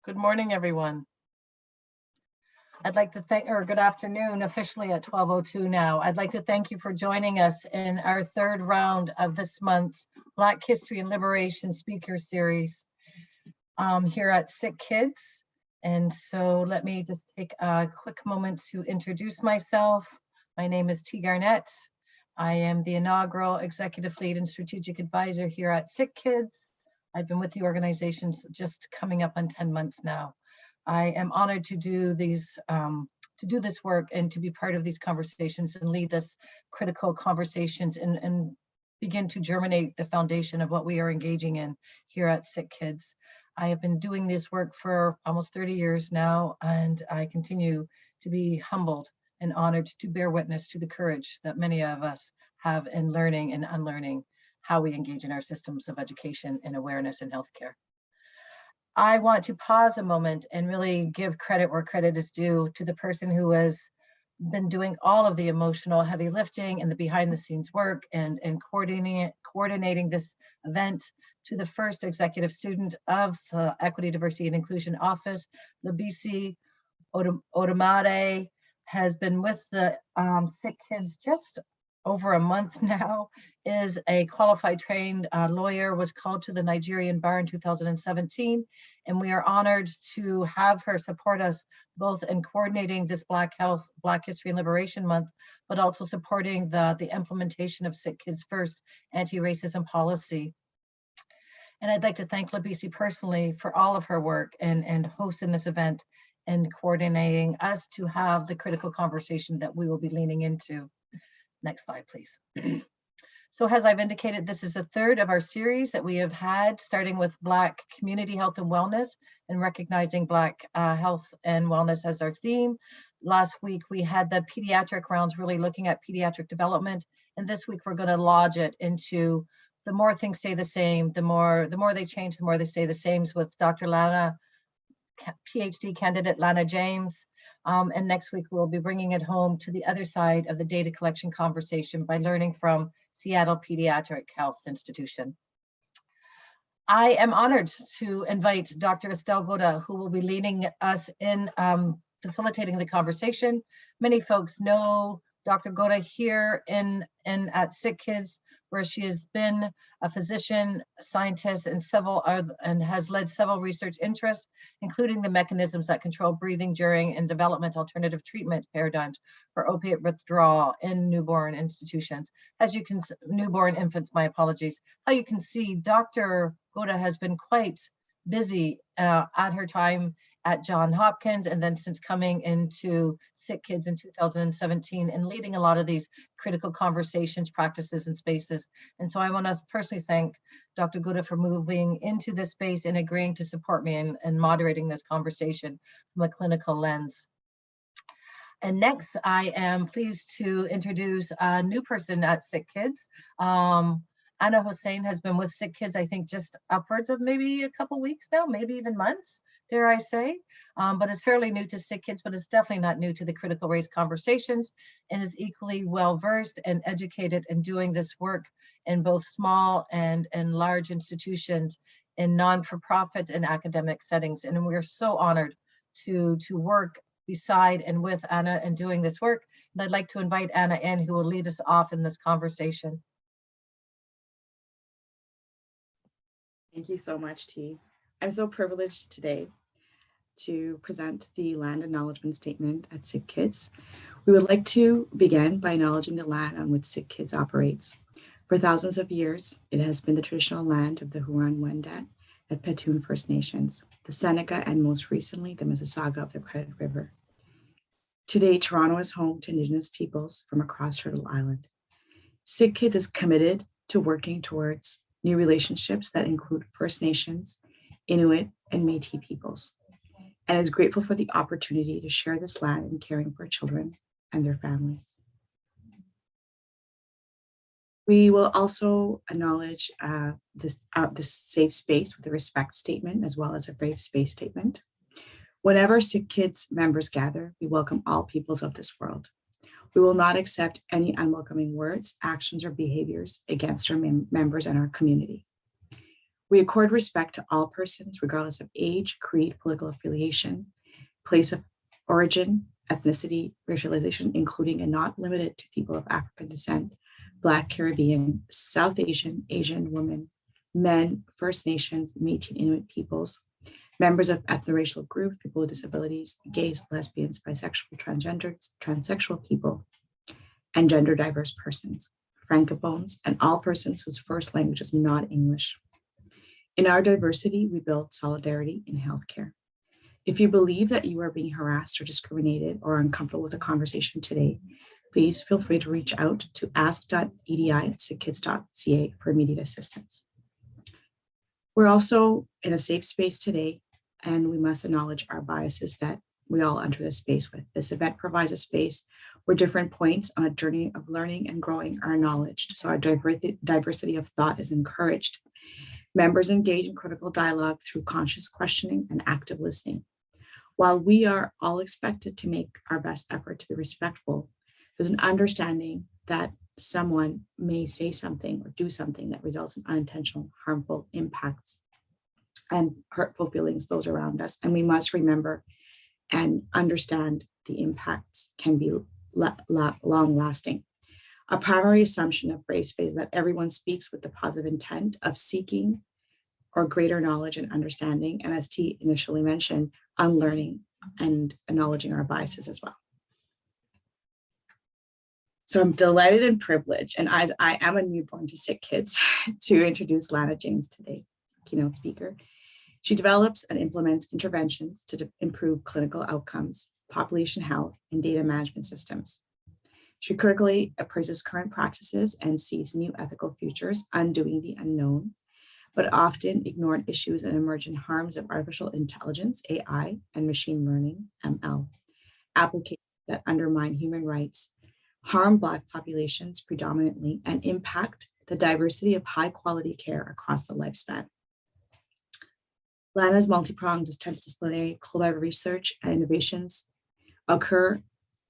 Good morning, everyone. I'd like to thank, or good afternoon, officially at 12:02 now. I'd like to thank you for joining us in our third round of this month's Black History and Liberation Speaker Series here at SickKids. And so let me just take a quick moment to introduce myself. My name is T. Garnett. I am the inaugural Executive Lead and Strategic Advisor here at SickKids. I've been with the organization just coming up on 10 months now. I am honored to do this work and to be part of these conversations and lead this critical conversations and begin to germinate the foundation of what we are engaging in here at SickKids. I have been doing this work for almost 30 years now, and I continue to be humbled and honored to bear witness to the courage that many of us have in learning and unlearning how we engage in our systems of education and awareness in healthcare. I want to pause a moment and really give credit where credit is due to the person who has been doing all of the emotional heavy lifting and the behind the scenes work and coordinating this event, to the first executive student of the Equity, Diversity and Inclusion Office, Labisi Odamade, has been with the SickKids just over a month now, is a qualified trained lawyer, was called to the Nigerian bar in 2017, and we are honored to have her support us both in coordinating this Black History and Liberation Month, but also supporting the implementation of SickKids First anti-racism policy. And I'd like to thank Labisi personally for all of her work and hosting this event and coordinating us to have the critical conversation that we will be leaning into. Next slide, please. So as I've indicated, this is the third of our series that we have had, starting with Black community health and wellness and recognizing Black health and wellness as our theme. Last week, we had the pediatric rounds really looking at pediatric development. And this week, we're going to lodge it into the more things stay the same, the more they change, the more they stay the same, with Dr. LLana, PhD candidate Lana James. And next week, we'll be bringing it home to the other side of the data collection conversation by learning from Seattle Pediatric Health Institution. I am honored to invite Dr. Estelle Goda, who will be leading us in facilitating the conversation. Many folks know Dr. Goda here at SickKids, where she has been a physician, scientist, and has led several research interests, including the mechanisms that control breathing during and development alternative treatment paradigms for opiate withdrawal in newborn institutions. Newborn infants, my apologies. How you can see, Dr. Goda has been quite busy at her time at Johns Hopkins, and then since coming into SickKids in 2017 and leading a lot of these critical conversations, practices, and spaces. And so I want to personally thank Dr. Goda for moving into this space and agreeing to support me in moderating this conversation from a clinical lens. And next, I am pleased to introduce a new person at SickKids. Anna Hossein has been with SickKids, I think, just upwards of maybe a couple weeks now, maybe even months, dare I say, but is fairly new to SickKids, but is definitely not new to the critical race conversations, and is equally well-versed and educated in doing this work in both small and large institutions, in non-for-profit and academic settings. And we are so honored to work beside and with Anna in doing this work. And I'd like to invite Anna in, who will lead us off in this conversation. Thank you so much, T. I'm so privileged today to present the land acknowledgement statement at SickKids. We would like to begin by acknowledging the land on which SickKids operates. For thousands of years, it has been the traditional land of the Huron-Wendat and Petun First Nations, the Seneca, and most recently, the Mississauga of the Credit River. Today, Toronto is home to Indigenous peoples from across Turtle Island. SickKids is committed to working towards new relationships that include First Nations, Inuit, and Métis peoples, and is grateful for the opportunity to share this land in caring for children and their families. We will also acknowledge this safe space with a respect statement, as well as a brave space statement. Whenever SickKids members gather, we welcome all peoples of this world. We will not accept any unwelcoming words, actions, or behaviors against our members and our community. We accord respect to all persons, regardless of age, creed, political affiliation, place of origin, ethnicity, racialization, including and not limited to people of African descent, Black, Caribbean, South Asian, Asian women, men, First Nations, Métis Inuit peoples, members of ethno-racial groups, people with disabilities, gays, lesbians, bisexual, transgendered, transsexual people, and gender diverse persons, francophones, and all persons whose first language is not English. In our diversity, we build solidarity in healthcare. If you believe that you are being harassed or discriminated or uncomfortable with the conversation today, please feel free to reach out to ask.edi@sickkids.ca for immediate assistance. We're also in a safe space today, and we must acknowledge our biases that we all enter this space with. This event provides a space where different points on a journey of learning and growing are acknowledged, so our diversity of thought is encouraged. Members engage in critical dialogue through conscious questioning and active listening. While we are all expected to make our best effort to be respectful, there's an understanding that someone may say something or do something that results in unintentional, harmful impacts and hurtful feelings those around us. And we must remember and understand the impacts can be long lasting. A primary assumption of Brave's phase is that everyone speaks with the positive intent of seeking or greater knowledge and understanding, and as T initially mentioned, unlearning and acknowledging our biases as well. So I'm delighted and privileged, and as I am a newborn to SickKids, to introduce Lana James today, keynote speaker. She develops and implements interventions to improve clinical outcomes, population health, and data management systems. She critically appraises current practices and sees new ethical futures, undoing the unknown, but often ignored issues and emergent harms of artificial intelligence, AI, and machine learning, ML, applications that undermine human rights, harm Black populations predominantly, and impact the diversity of high-quality care across the lifespan. Lana's multi-pronged transdisciplinary collaborative research and innovations occur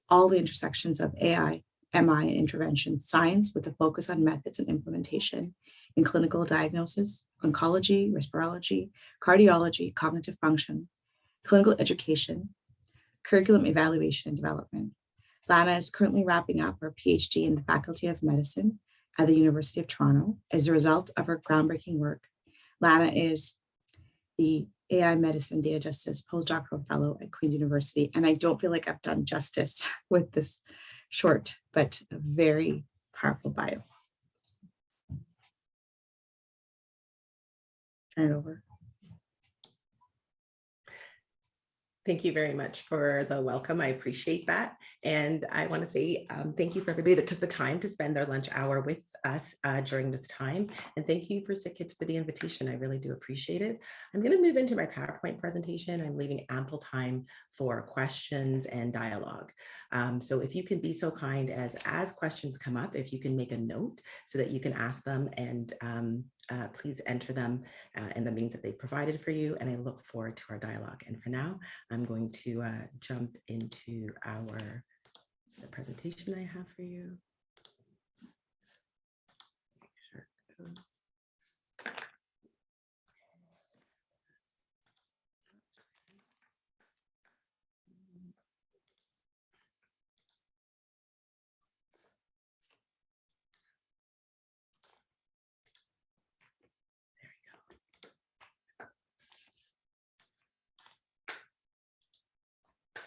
all the intersections of AI, MI, and intervention science with a focus on methods and implementation in clinical diagnosis, oncology, respirology, cardiology, cognitive function, clinical education, curriculum evaluation and development. Lana is currently wrapping up her PhD in the Faculty of Medicine at the University of Toronto. As a result of her groundbreaking work, Lana is the AI Medicine Data Justice Postdoctoral Fellow at Queen's University. And I don't feel like I've done justice with this short, but a very powerful bio. Turn it over. Thank you very much for the welcome. I appreciate that. And I want to say thank you for everybody that took the time to spend their lunch hour with us during this time. And thank you for SickKids for the invitation. I really do appreciate it. I'm going to move into my PowerPoint presentation. I'm leaving ample time for questions and dialogue. So if you can be so kind as questions come up, if you can make a note so that you can ask them, and please enter them in the means that they provided for you. And I look forward to our dialogue. And for now, I'm going to jump into the presentation I have for you. Sure.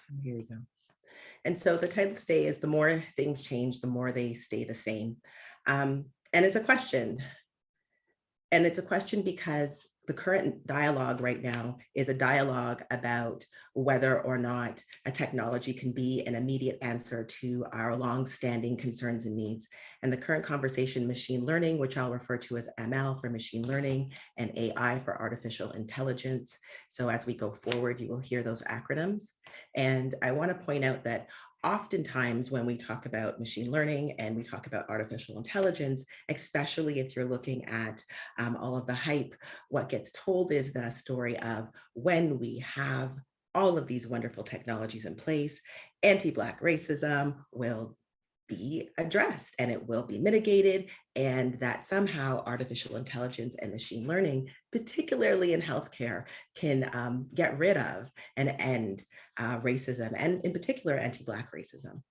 So here we go. And so the title today is "The More Things Change, the More They Stay the Same." And it's a question. And it's a question because the current dialogue right now is a dialogue about whether or not a technology can be an immediate answer to our long-standing concerns and needs. And the current conversation, machine learning, which I'll refer to as ML for machine learning, and AI for artificial intelligence. So as we go forward, you will hear those acronyms. And I want to point out that oftentimes when we talk about machine learning and we talk about artificial intelligence, especially if you're looking at all of the hype, what gets told is the story of when we have all of these wonderful technologies in place, anti-Black racism will be addressed and it will be mitigated, and that somehow artificial intelligence and machine learning, particularly in healthcare, can get rid of and end racism, and in particular anti-Black racism.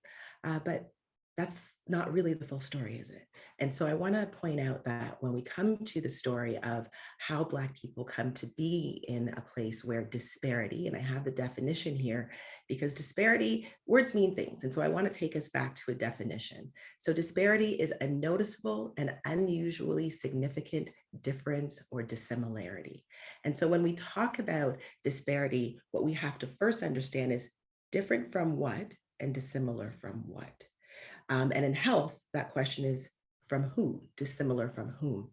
But that's not really the full story, is it? And so I want to point out that when we come to the story of how Black people come to be in a place where disparity, and I have the definition here because disparity, words mean things. And so I want to take us back to a definition. So disparity is a noticeable and unusually significant difference or dissimilarity. And so when we talk about disparity, what we have to first understand is different from what and dissimilar from what. And in health, that question is from who, dissimilar from whom.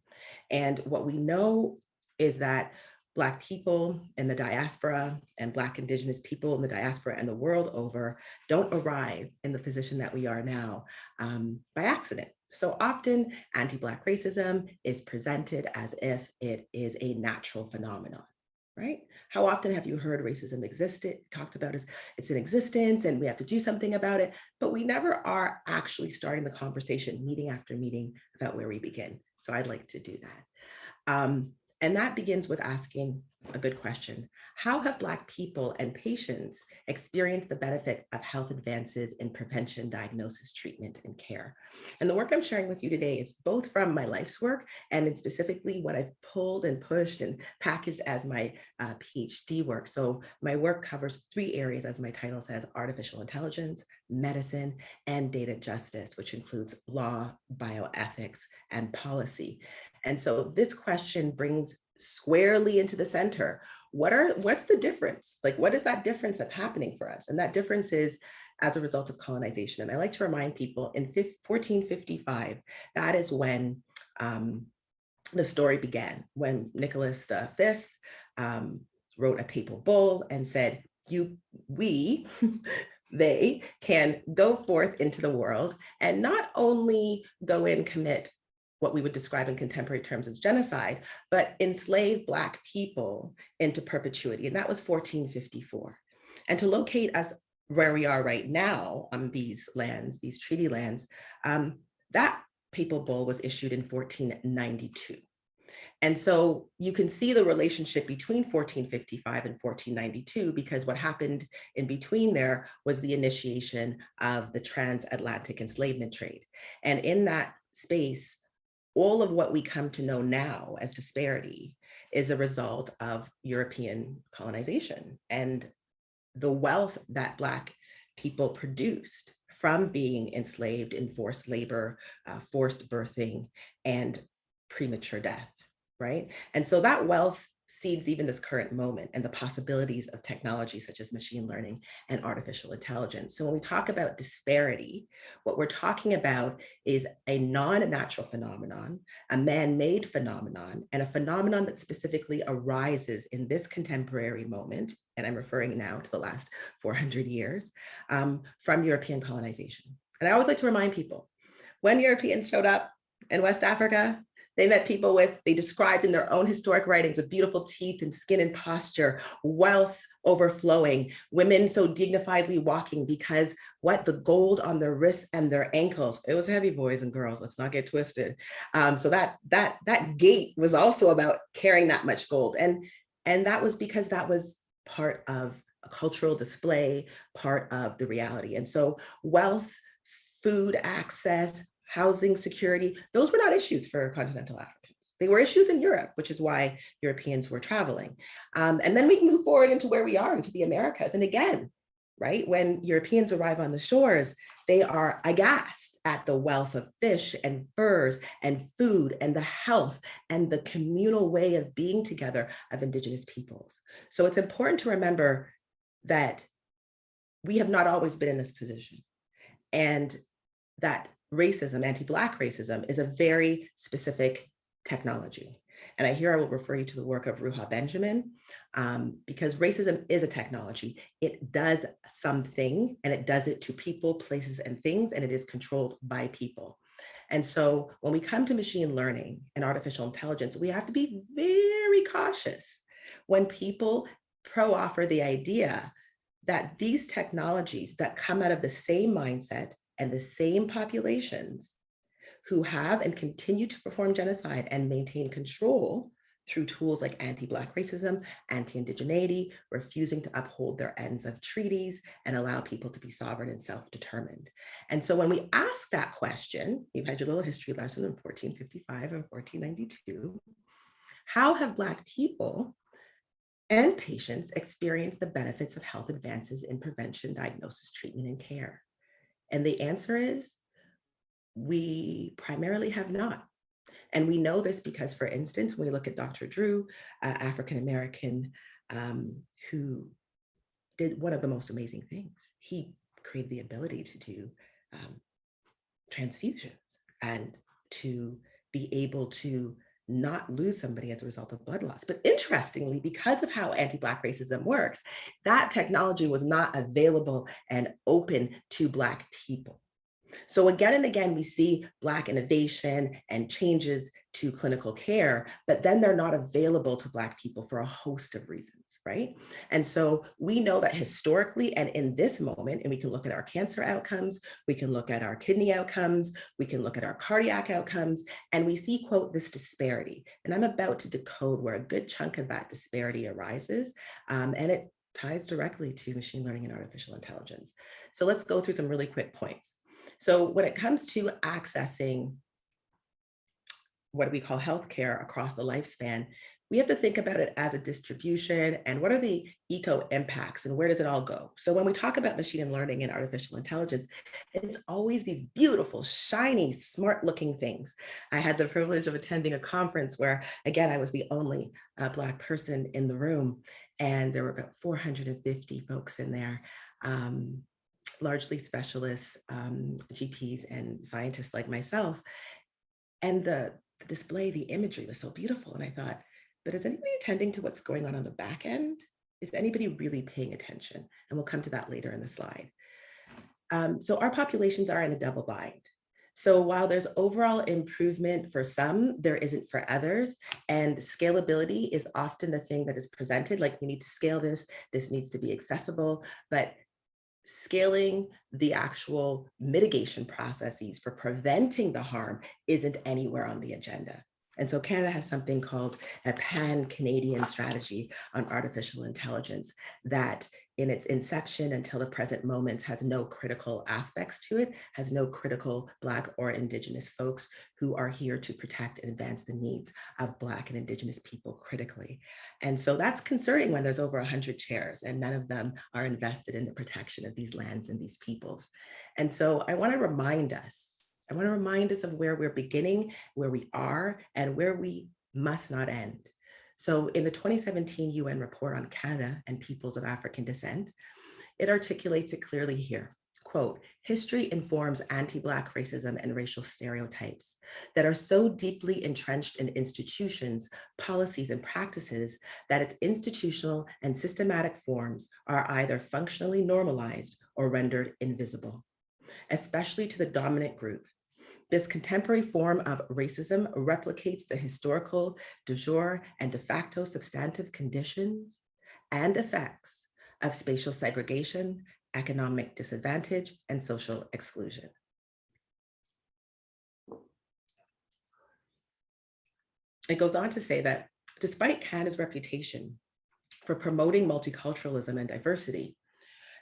And what we know is that Black people in the diaspora and Black Indigenous people in the diaspora and the world over don't arrive in the position that we are now by accident. So often anti-Black racism is presented as if it is a natural phenomenon. Right? How often have you heard racism talked about as it's in existence and we have to do something about it, but we never are actually starting the conversation meeting after meeting about where we begin. So I'd like to do that. And that begins with asking a good question. How have Black people and patients experienced the benefits of health advances in prevention, diagnosis, treatment, and care? And the work I'm sharing with you today is both from my life's work and in specifically what I've pulled and pushed and packaged as my PhD work. So my work covers 3 areas, as my title says: artificial intelligence, medicine, and data justice, which includes law, bioethics, and policy. And so this question brings squarely into the center. What's the difference? Like, what is that difference that's happening for us? And that difference is as a result of colonization. And I like to remind people in 1455, that is when the story began, when Nicholas V wrote a papal bull and said, they can go forth into the world and not only go and commit what we would describe in contemporary terms as genocide, but enslave Black people into perpetuity. And that was 1454. And to locate us where we are right now on these lands, these treaty lands, that papal bull was issued in 1492. And so you can see the relationship between 1455 and 1492, because what happened in between there was the initiation of the transatlantic enslavement trade. And in that space, all of what we come to know now as disparity is a result of European colonization and the wealth that Black people produced from being enslaved in forced labor, forced birthing, and premature death, right? And so that wealth seeds even this current moment and the possibilities of technology such as machine learning and artificial intelligence. So when we talk about disparity, what we're talking about is a non-natural phenomenon, a man-made phenomenon, and a phenomenon that specifically arises in this contemporary moment, and I'm referring now to the last 400 years, from European colonization. And I always like to remind people, when Europeans showed up in West Africa, they met people they described in their own historic writings with beautiful teeth and skin and posture, wealth overflowing, women so dignifiedly walking because the gold on their wrists and their ankles, it was heavy, boys and girls, let's not get twisted. So that gait was also about carrying that much gold. And that was because that was part of a cultural display, part of the reality. And so wealth, food access, housing security, those were not issues for continental Africans. They were issues in Europe, which is why Europeans were traveling. And then we move forward into where we are, into the Americas. And again, right, when Europeans arrive on the shores, they are aghast at the wealth of fish and furs and food and the health and the communal way of being together of Indigenous peoples. So it's important to remember that we have not always been in this position, and that racism, anti-Black racism, is a very specific technology. And I will refer you to the work of Ruha Benjamin, because racism is a technology. It does something, and it does it to people, places, and things, and it is controlled by people. And so when we come to machine learning and artificial intelligence, we have to be very cautious when people offer the idea that these technologies that come out of the same mindset, and the same populations who have and continue to perform genocide and maintain control through tools like anti-Black racism, anti-indigeneity, refusing to uphold their ends of treaties and allow people to be sovereign and self-determined. And so when we ask that question, you've had your little history lesson in 1455 and 1492, how have Black people and patients experienced the benefits of health advances in prevention, diagnosis, treatment, and care? And the answer is, we primarily have not. And we know this because, for instance, when we look at Dr. Drew, African-American, who did one of the most amazing things. He created the ability to do transfusions and to be able to not lose somebody as a result of blood loss. But interestingly, because of how anti-Black racism works, that technology was not available and open to Black people. So again and again, we see Black innovation and changes to clinical care, but then they're not available to Black people for a host of reasons, right? And so we know that historically and in this moment, and we can look at our cancer outcomes, we can look at our kidney outcomes, we can look at our cardiac outcomes, and we see, quote, this disparity. And I'm about to decode where a good chunk of that disparity arises, and it ties directly to machine learning and artificial intelligence. So let's go through some really quick points. So when it comes to accessing what we call healthcare across the lifespan, we have to think about it as a distribution and what are the eco impacts and where does it all go? So when we talk about machine learning and artificial intelligence, it's always these beautiful, shiny, smart looking things. I had the privilege of attending a conference where, again, I was the only Black person in the room, and there were about 450 folks in there. Largely specialists, GPs and scientists like myself. And the display, the imagery was so beautiful. And I thought, but is anybody attending to what's going on the back end? Is anybody really paying attention? And we'll come to that later in the slide. So our populations are in a double bind. So while there's overall improvement for some, there isn't for others. And scalability is often the thing that is presented, like we need to scale this needs to be accessible, but scaling the actual mitigation processes for preventing the harm isn't anywhere on the agenda. And so Canada has something called a PanCanadian Strategy on artificial intelligence that in its inception until the present moment has no critical aspects to it, has no critical Black or Indigenous folks who are here to protect and advance the needs of Black and Indigenous people critically. And so that's concerning when there's over 100 chairs and none of them are invested in the protection of these lands and these peoples. And so I want to remind us of where we're beginning, where we are, and where we must not end. So in the 2017 UN report on Canada and peoples of African descent, it articulates it clearly here. Quote, history informs anti-Black racism and racial stereotypes that are so deeply entrenched in institutions, policies, and practices that its institutional and systematic forms are either functionally normalized or rendered invisible, especially to the dominant group. This contemporary form of racism replicates the historical, de jure, and de facto substantive conditions and effects of spatial segregation, economic disadvantage, and social exclusion. It goes on to say that despite Canada's reputation for promoting multiculturalism and diversity,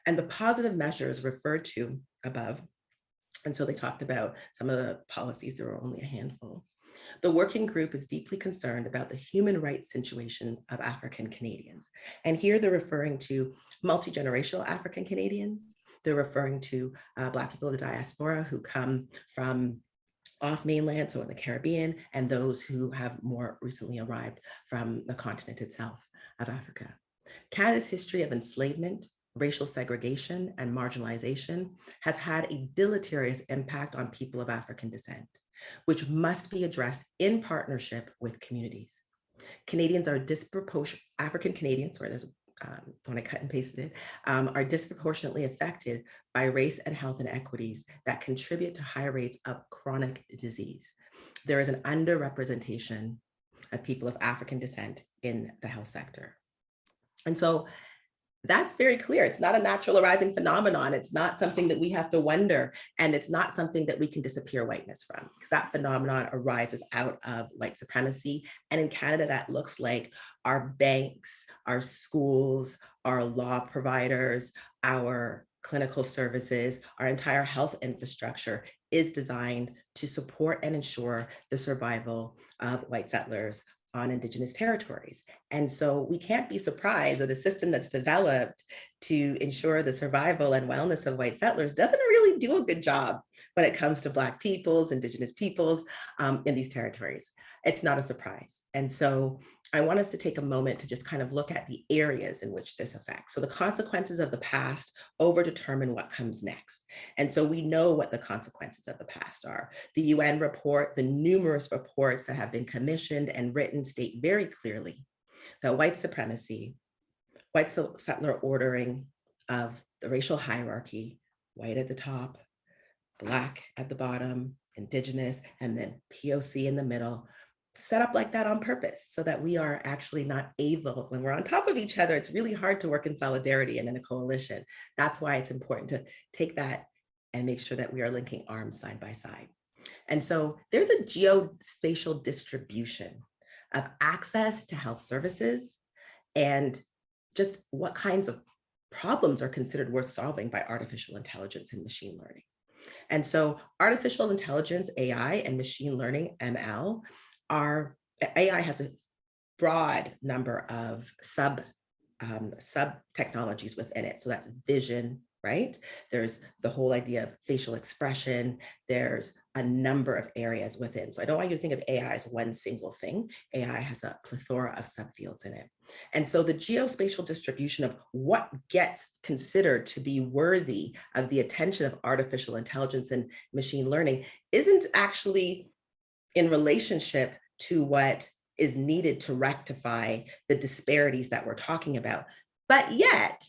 and the positive measures referred to above, and so they talked about some of the policies, there were only a handful. The working group is deeply concerned about the human rights situation of African Canadians. And here they're referring to multi-generational African Canadians. They're referring to Black people of the diaspora who come from off mainland, so in the Caribbean, and those who have more recently arrived from the continent itself of Africa. Canada's history of enslavement, racial segregation, and marginalization has had a deleterious impact on people of African descent, which must be addressed in partnership with communities. Canadians are African Canadians, sorry, there's when I cut and pasted it, are disproportionately affected by race and health inequities that contribute to high rates of chronic disease. There is an underrepresentation of people of African descent in the health sector. And so That's very clear. It's not a natural arising phenomenon. It's not something that we have to wonder, and it's not something that we can disappear whiteness from, because that phenomenon arises out of white supremacy. And in Canada, that looks like our banks, our schools, our law providers, our clinical services, our entire health infrastructure is designed to support and ensure the survival of white settlers on Indigenous territories. And so we can't be surprised that a system that's developed to ensure the survival and wellness of white settlers doesn't really do a good job when it comes to Black peoples, Indigenous peoples in these territories. It's not a surprise. And so I want us to take a moment to just kind of look at the areas in which this affects. So the consequences of the past overdetermine what comes next. And so we know what the consequences of the past are. The UN report, the numerous reports that have been commissioned and written state very clearly that white supremacy, white settler ordering of the racial hierarchy, white at the top, Black at the bottom, Indigenous, and then POC in the middle, set up like that on purpose so that we are actually not able, when we're on top of each other, it's really hard to work in solidarity and in a coalition. That's why it's important to take that and make sure that we are linking arms side by side. And so there's a geospatial distribution of access to health services and just what kinds of problems are considered worth solving by artificial intelligence and machine learning. And so artificial intelligence, AI, and machine learning, ML, AI has a broad number of sub technologies within it. So that's vision, right? There's the whole idea of facial expression. There's a number of areas within. So I don't want you to think of AI as one single thing. AI has a plethora of subfields in it. And so the geospatial distribution of what gets considered to be worthy of the attention of artificial intelligence and machine learning isn't actually in relationship to what is needed to rectify the disparities that we're talking about. But yet,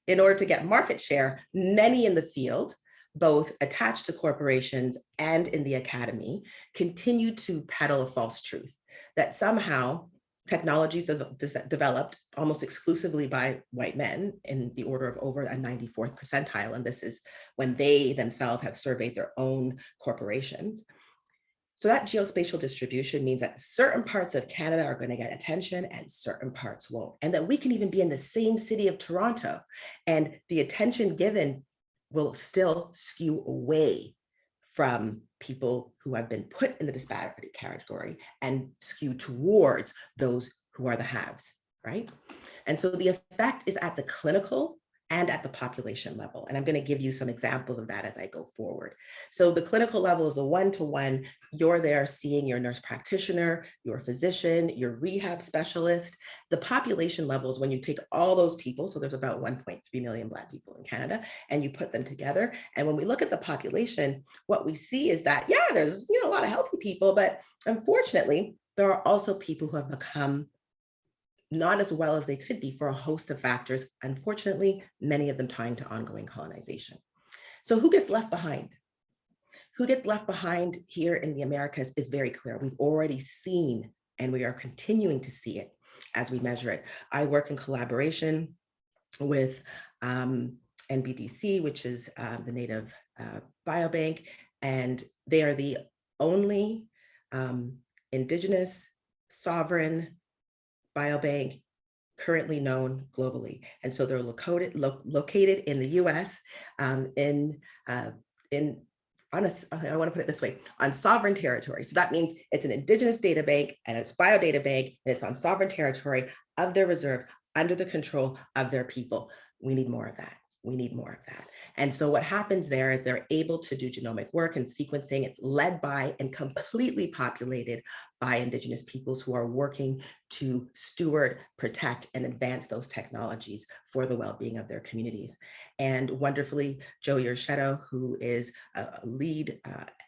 in order to get market share, many in the field, both attached to corporations and in the academy, continue to peddle a false truth that somehow technologies developed almost exclusively by white men in the order of over a 94th percentile, and this is when they themselves have surveyed their own corporations. So that geospatial distribution means that certain parts of Canada are going to get attention and certain parts won't. And that we can even be in the same city of Toronto and the attention given will still skew away from people who have been put in the disparity category and skew towards those who are the haves, right? And so the effect is at the clinical and at the population level. And I'm going to give you some examples of that as I go forward. So the clinical level is the one-to-one. You're there seeing your nurse practitioner, your physician, your rehab specialist. The population level is when you take all those people, so there's about 1.3 million Black people in Canada, and you put them together. And when we look at the population, what we see is that, yeah, there's a lot of healthy people, but unfortunately, there are also people who have become not as well as they could be for a host of factors, unfortunately, many of them tying to ongoing colonization. So who gets left behind? Who gets left behind here in the Americas is very clear. We've already seen, and we are continuing to see it as we measure it. I work in collaboration with NBDC, which is the Native Biobank, and they are the only Indigenous sovereign biobank currently known globally. And so they're located in the US I want to put it this way, on sovereign territory. So that means it's an Indigenous data bank and it's biodata bank and it's on sovereign territory of their reserve under the control of their people. We need more of that. We need more of that. And so what happens there is they're able to do genomic work and sequencing. It's led by and completely populated by Indigenous peoples who are working to steward, protect, and advance those technologies for the well-being of their communities. And wonderfully, Joey Urshetto, who is a lead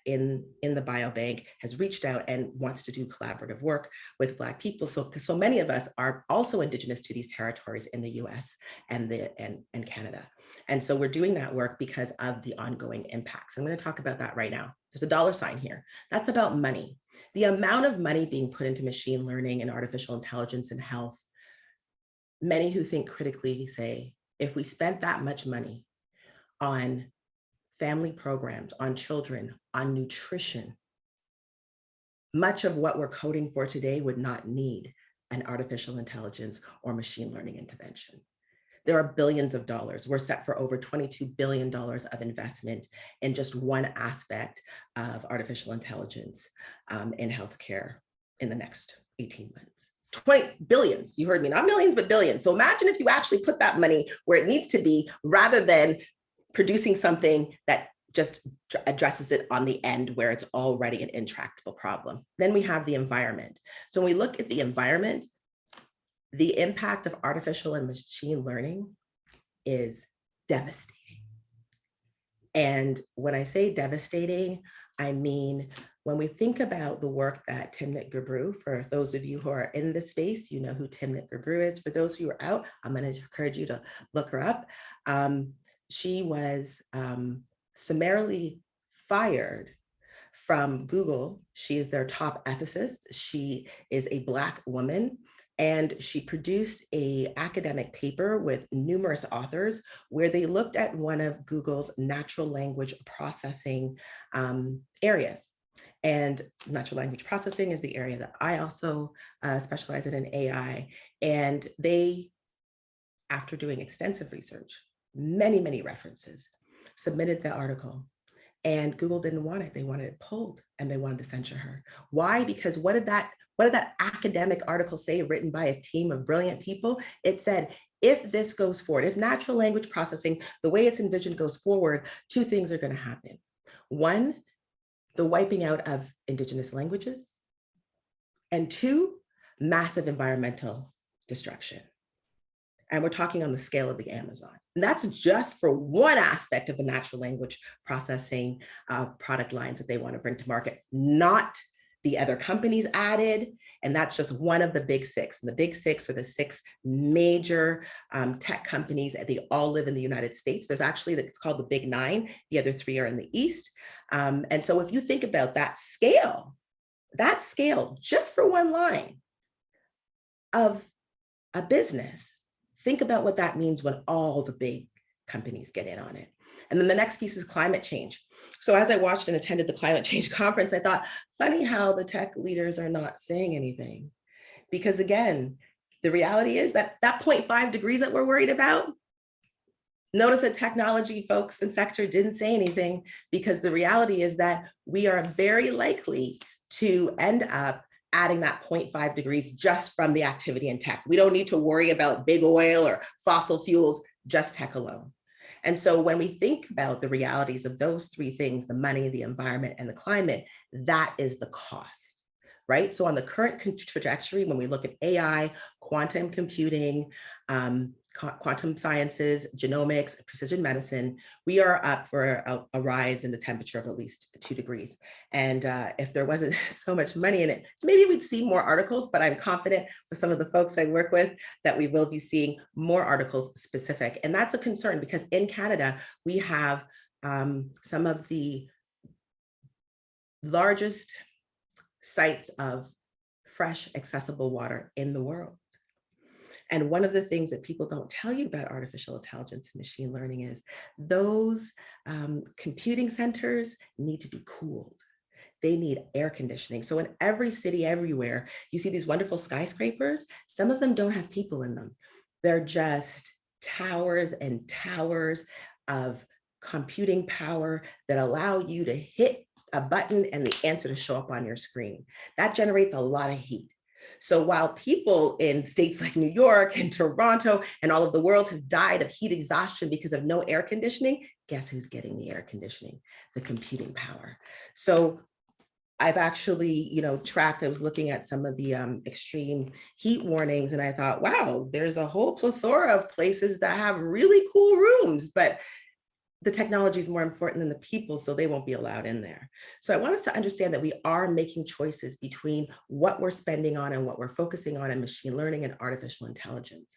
in the biobank, has reached out and wants to do collaborative work with Black people. So many of us are also Indigenous to these territories in the US and Canada. And so we're doing that work because of the ongoing impacts. I'm going to talk about that right now. There's a dollar sign here. That's about money. The amount of money being put into machine learning and artificial intelligence and health, many who think critically say if we spent that much money on family programs, on children, on nutrition, much of what we're coding for today would not need an artificial intelligence or machine learning intervention. There are billions of dollars. We're set for over $22 billion of investment in just one aspect of artificial intelligence in healthcare in the next 18 months. 20 billions, you heard me, not millions, but billions. So imagine if you actually put that money where it needs to be, rather than producing something that just addresses it on the end where it's already an intractable problem. Then we have the environment. So when we look at the environment, the impact of artificial and machine learning is devastating. And when I say devastating, I mean, when we think about the work that Timnit Gebru, for those of you who are in this space, you know who Timnit Gebru is. For those of you who are out, I'm going to encourage you to look her up. She was summarily fired from Google. She is their top ethicist. She is a Black woman, and she produced an academic paper with numerous authors where they looked at one of Google's natural language processing areas. And natural language processing is the area that I also specialize in AI. And they, after doing extensive research, many references, submitted the article. And Google didn't want it. They wanted it pulled, and they wanted to censure her. Why? Because what did that academic article say, written by a team of brilliant people? It said, if this goes forward, if natural language processing, the way it's envisioned, goes forward, two things are going to happen. One, the wiping out of Indigenous languages, and two, massive environmental destruction. And we're talking on the scale of the Amazon. And that's just for one aspect of the natural language processing product lines that they want to bring to market, not the other companies added. And that's just one of the big six. And the big six are the six major tech companies. They all live in the United States. There's actually, it's called the Big Nine. The other three are in the East. And so if you think about that scale just for one line of a business, think about what that means when all the big companies get in on it. And then the next piece is climate change. So as I watched and attended the climate change conference, I thought, funny how the tech leaders are not saying anything. Because again, the reality is that 0.5 degrees that we're worried about, notice that technology folks and sector didn't say anything, because the reality is that we are very likely to end up adding that 0.5 degrees just from the activity in tech. We don't need to worry about big oil or fossil fuels, just tech alone. And so when we think about the realities of those three things, the money, the environment, and the climate, that is the cost, right? So on the current trajectory, when we look at AI, quantum computing, quantum sciences, genomics, precision medicine, we are up for a rise in the temperature of at least 2 degrees. And if there wasn't so much money in it, maybe we'd see more articles, but I'm confident with some of the folks I work with that we will be seeing more articles specific. And that's a concern, because in Canada, we have some of the largest sites of fresh, accessible water in the world. And one of the things that people don't tell you about artificial intelligence and machine learning is those computing centers need to be cooled. They need air conditioning. So in every city, everywhere, you see these wonderful skyscrapers. Some of them don't have people in them. They're just towers and towers of computing power that allow you to hit a button and the answer to show up on your screen. That generates a lot of heat. So while people in states like New York and Toronto and all of the world have died of heat exhaustion because of no air conditioning, guess who's getting the air conditioning? The computing power. So I've actually, tracked, I was looking at some of the extreme heat warnings, and I thought, wow, there's a whole plethora of places that have really cool rooms, but the technology is more important than the people, so they won't be allowed in there. So I want us to understand that we are making choices between what we're spending on and what we're focusing on in machine learning and artificial intelligence.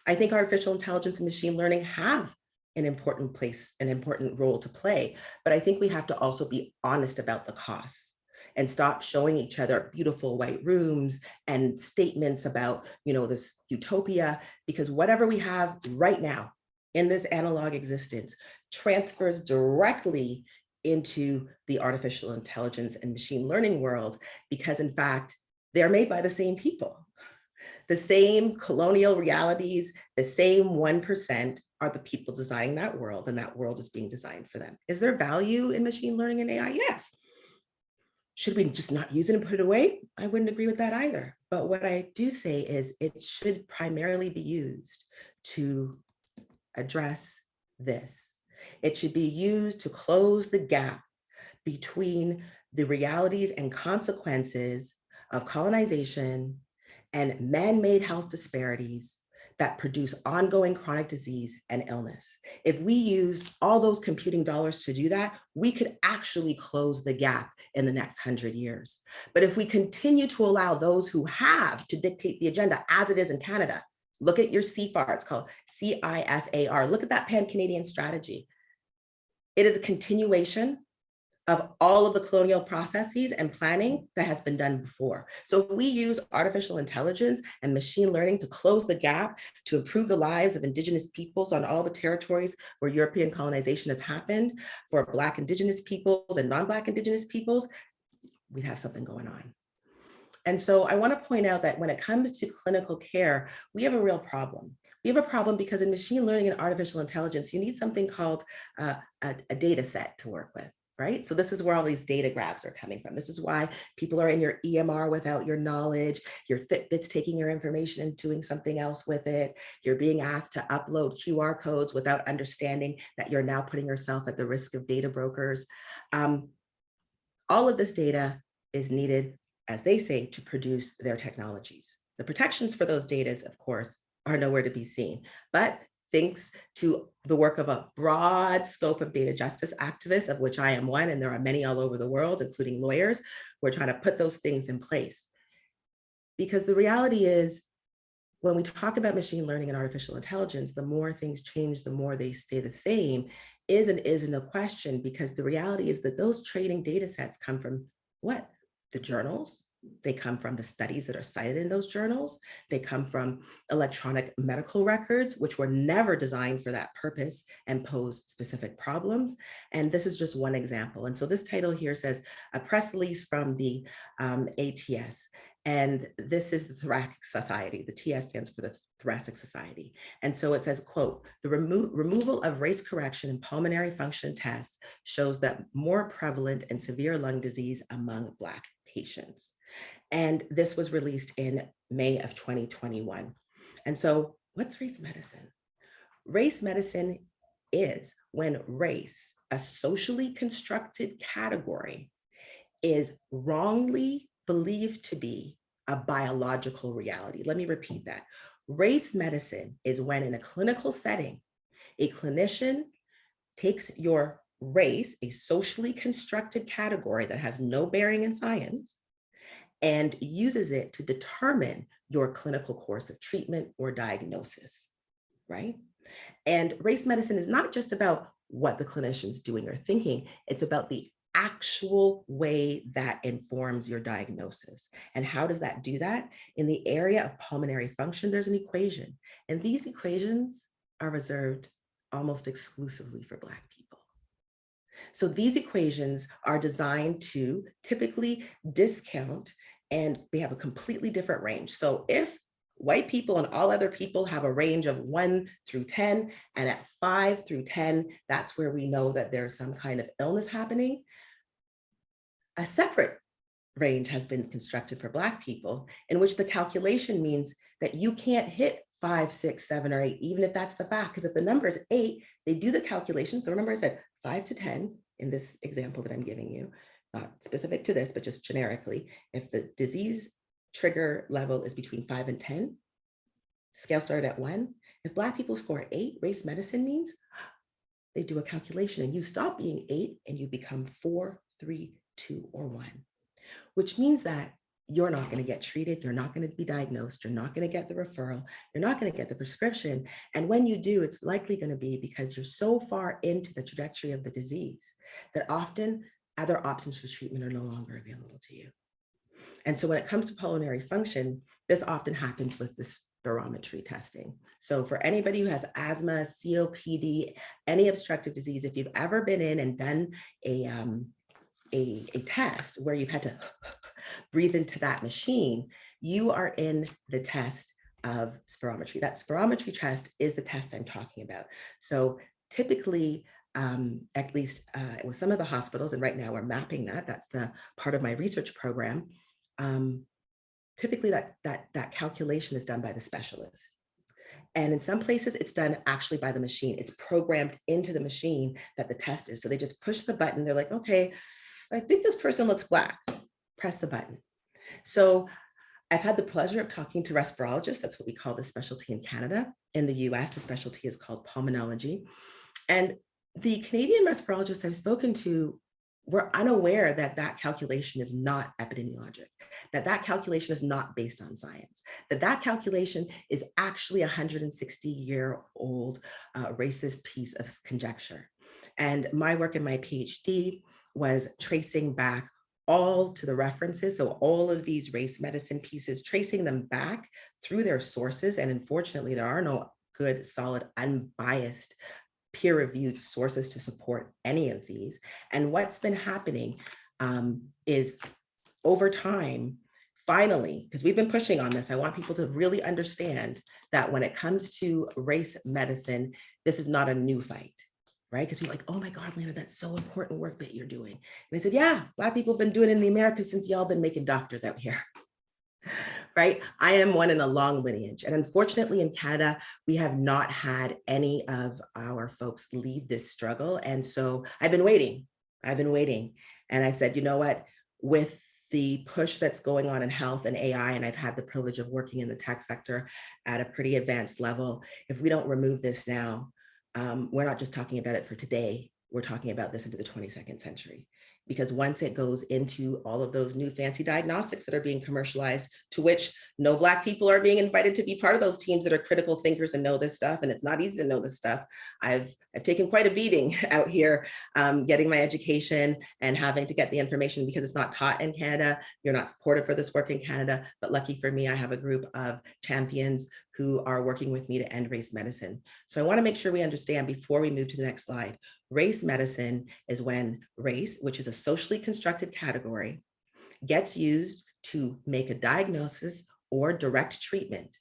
I think artificial intelligence and machine learning have an important place, an important role to play, but I think we have to also be honest about the costs and stop showing each other beautiful white rooms and statements about, this utopia, because whatever we have right now in this analog existence transfers directly into the artificial intelligence and machine learning world, because in fact, they're made by the same people. The same colonial realities, the same 1% are the people designing that world, and that world is being designed for them. Is there value in machine learning and AI? Yes. Should we just not use it and put it away? I wouldn't agree with that either. But what I do say is it should primarily be used to address this. It should be used to close the gap between the realities and consequences of colonization and man-made health disparities that produce ongoing chronic disease and illness. If we used all those computing dollars to do that, we could actually close the gap in the next 100 years. But if we continue to allow those who have to dictate the agenda, as it is in Canada, look at your CFAR, it's called CIFAR. Look at that PanCanadian Strategy. It is a continuation of all of the colonial processes and planning that has been done before. So if we use artificial intelligence and machine learning to close the gap, to improve the lives of Indigenous peoples on all the territories where European colonization has happened, for Black Indigenous peoples and non-Black Indigenous peoples, we'd have something going on. And so I want to point out that when it comes to clinical care, we have a real problem. We have a problem because in machine learning and artificial intelligence, you need something called a data set to work with. Right? So this is where all these data grabs are coming from. This is why people are in your EMR without your knowledge, your Fitbit's taking your information and doing something else with it. You're being asked to upload QR codes without understanding that you're now putting yourself at the risk of data brokers. All of this data is needed, as they say, to produce their technologies. The protections for those data, of course, are nowhere to be seen, but thanks to the work of a broad scope of data justice activists, of which I am one, and there are many all over the world, including lawyers, who are trying to put those things in place. Because the reality is, when we talk about machine learning and artificial intelligence, the more things change, the more they stay the same, isn't a question, because the reality is that those training data sets come from what? The journals. They come from the studies that are cited in those journals. They come from electronic medical records, which were never designed for that purpose and pose specific problems. And this is just one example. And so this title here says, a press release from the ATS. And this is the Thoracic Society. The TS stands for the Thoracic Society. And so it says, quote, the removal of race correction and pulmonary function tests shows that more prevalent and severe lung disease among Black patients. And this was released in May of 2021. And so what's race medicine? Race medicine is when race, a socially constructed category, is wrongly believed to be a biological reality. Let me repeat that. Race medicine is when in a clinical setting, a clinician takes your race, a socially constructed category that has no bearing in science, and uses it to determine your clinical course of treatment or diagnosis, right? And race medicine is not just about what the clinician's doing or thinking, it's about the actual way that informs your diagnosis. And how does that do that? In the area of pulmonary function, there's an equation, and these equations are reserved almost exclusively for Black people. So these equations are designed to typically discount, and they have a completely different range. So if white people and all other people have a range of 1 through 10, and at 5 through 10, that's where we know that there's some kind of illness happening. A separate range has been constructed for Black people, in which the calculation means that you can't hit 5, 6, 7, or 8, even if that's the fact, because if the number is 8, they do the calculation. So remember I said 5 to 10 in this example that I'm giving you, not specific to this, but just generically. If the disease trigger level is between 5 and 10, scale started at 1. If Black people score 8, race medicine means they do a calculation and you stop being 8 and you become 4, 3, 2, or 1, which means that you're not going to get treated, you're not going to be diagnosed, you're not going to get the referral, you're not going to get the prescription. And when you do, it's likely going to be because you're so far into the trajectory of the disease that often other options for treatment are no longer available to you. And so when it comes to pulmonary function, this often happens with this spirometry testing. So for anybody who has asthma, COPD, any obstructive disease, if you've ever been in and done a test where you've had to breathe into that machine, you are in the test of spirometry. That spirometry test is the test I'm talking about. So typically, at least with some of the hospitals, and right now we're mapping that, that's the part of my research program, typically that calculation is done by the specialist. And in some places it's done actually by the machine. It's programmed into the machine that the test is. So they just push the button. They're like, okay, I think this person looks black. Press the button. So I've had the pleasure of talking to respirologists. That's what we call the specialty in Canada. In the US, the specialty is called pulmonology. And the Canadian respirologists I've spoken to were unaware that that calculation is not epidemiologic, that that calculation is not based on science, that that calculation is actually a 160-year-old racist piece of conjecture. And my work in my PhD was tracing back all to the references. So all of these race medicine pieces, tracing them back through their sources. And unfortunately, there are no good, solid, unbiased peer-reviewed sources to support any of these. And what's been happening is over time, finally, because we've been pushing on this, I want people to really understand that when it comes to race medicine, this is not a new fight, right? Because we're like, oh my God, Lana, that's so important work that you're doing. And I said, yeah, Black people have been doing it in the Americas since y'all been making doctors out here. Right? I am one in a long lineage. And unfortunately in Canada, we have not had any of our folks lead this struggle. And so I've been waiting. And I said, you know what, with the push that's going on in health and AI, and I've had the privilege of working in the tech sector at a pretty advanced level, if we don't remove this now, we're not just talking about it for today, we're talking about this into the 22nd century. Because once it goes into all of those new fancy diagnostics that are being commercialized, to which no Black people are being invited to be part of those teams that are critical thinkers and know this stuff, and it's not easy to know this stuff. I've taken quite a beating out here getting my education and having to get the information because it's not taught in Canada. You're not supported for this work in Canada, but lucky for me, I have a group of champions who are working with me to end race medicine. So I want to make sure we understand before we move to the next slide. Race medicine is when race, which is a socially constructed category, gets used to make a diagnosis or direct treatment.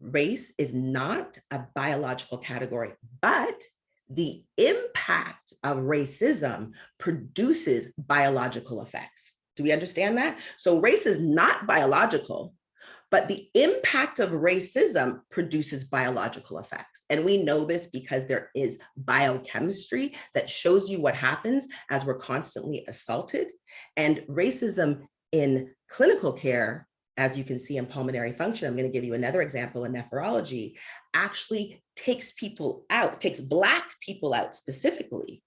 Race is not a biological category, but the impact of racism produces biological effects. Do we understand that? So race is not biological, but the impact of racism produces biological effects. And we know this because there is biochemistry that shows you what happens as we're constantly assaulted. And racism in clinical care, as you can see in pulmonary function, I'm going to give you another example in nephrology, actually takes people out, takes Black people out specifically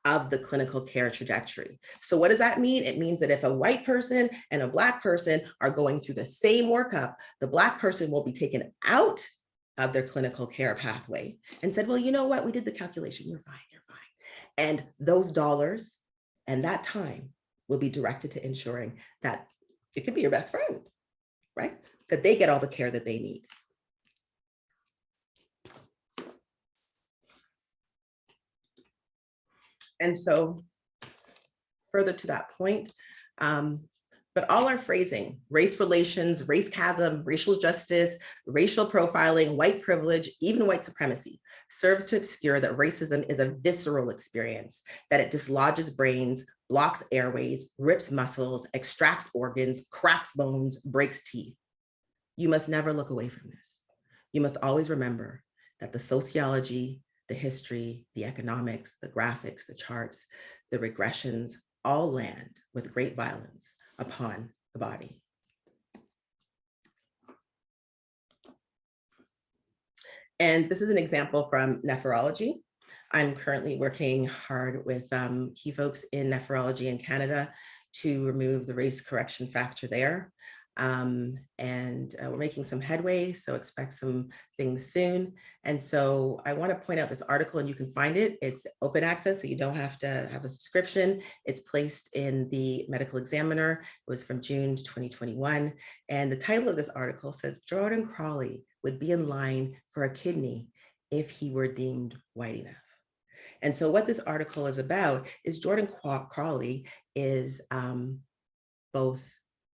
of the clinical care trajectory. So what does that mean? It means that if a white person and a Black person are going through the same workup, the Black person will be taken out of their clinical care pathway and said, well, you know what? We did the calculation. You're fine. And those dollars and that time will be directed to ensuring that it could be your best friend, right? That they get all the care that they need. And so further to that point, but all our phrasing, race relations, race chasm, racial justice, racial profiling, white privilege, even white supremacy, serves to obscure that racism is a visceral experience, that it dislodges brains, blocks airways, rips muscles, extracts organs, cracks bones, breaks teeth. You must never look away from this. You must always remember that the sociology, the history, the economics, the graphics, the charts, the regressions, all land with great violence upon the body. And this is an example from nephrology. I'm currently working hard with key folks in nephrology in Canada to remove the race correction factor there. We're making some headway, so expect some things soon. And so I want to point out this article, and you can find it. It's open access, so you don't have to have a subscription. It's placed in the Medical Examiner. It was from June 2021. And the title of this article says, Jordan Crawley would be in line for a kidney if he were deemed white enough. And so what this article is about is Jordan Crawley is both